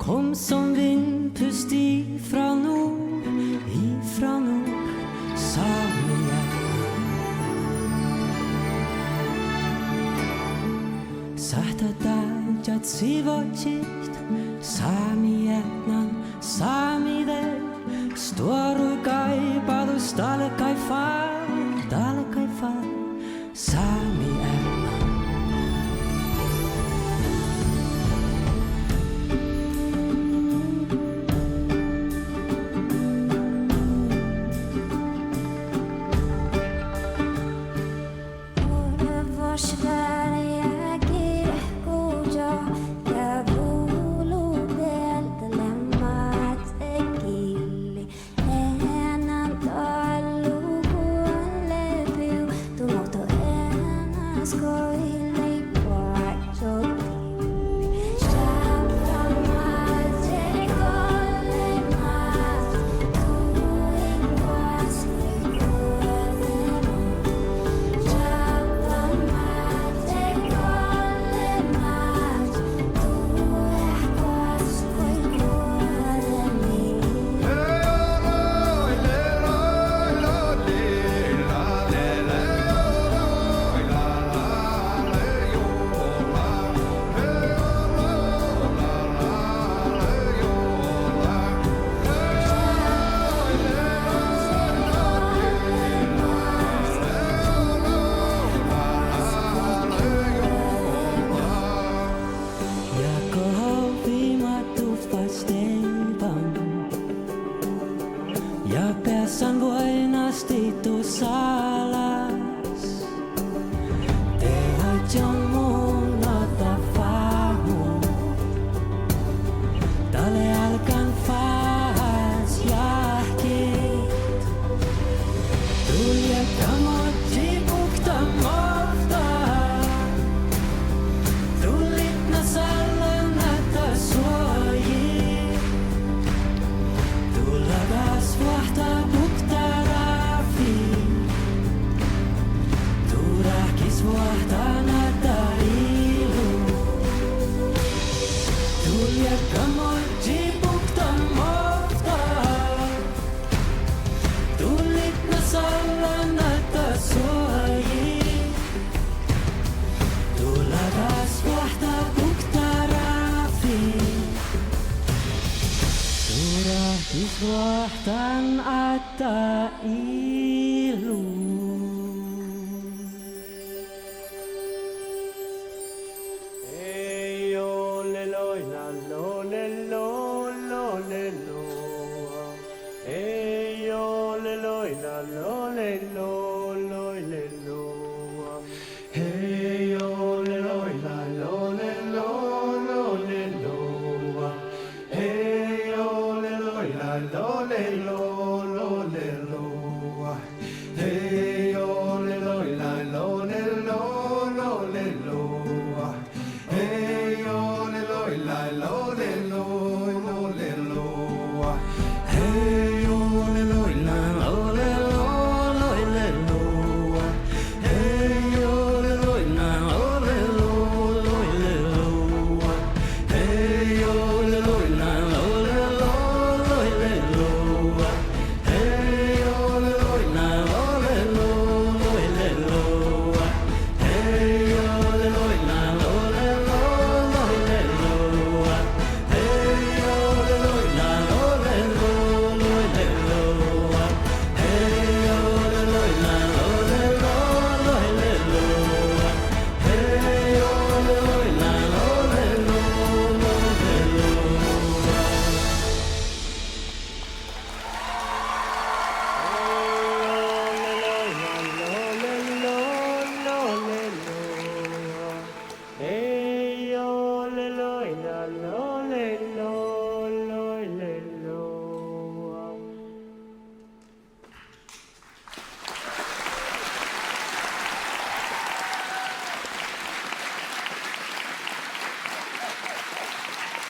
Kom som vindpust ifra nord, Samia. Sahta dajat sivotjit, Samienan, Samide, Storu kaipadu stale kaifar, Samienan. Ja pesan voinasti tu salas. Teha jammun nota famu. Tale alkan fahas jahkit. Tulja kamotji bukta mofta. Tulit na salan nata suoji. Tulagas wahta bukta rafi. Turakis wahta nata ilu. Tulja kamotji bukta mofta. Tulit na salan nata suoji. Tulagas wahta bukta rafi. Surah iswahtan atta ilu.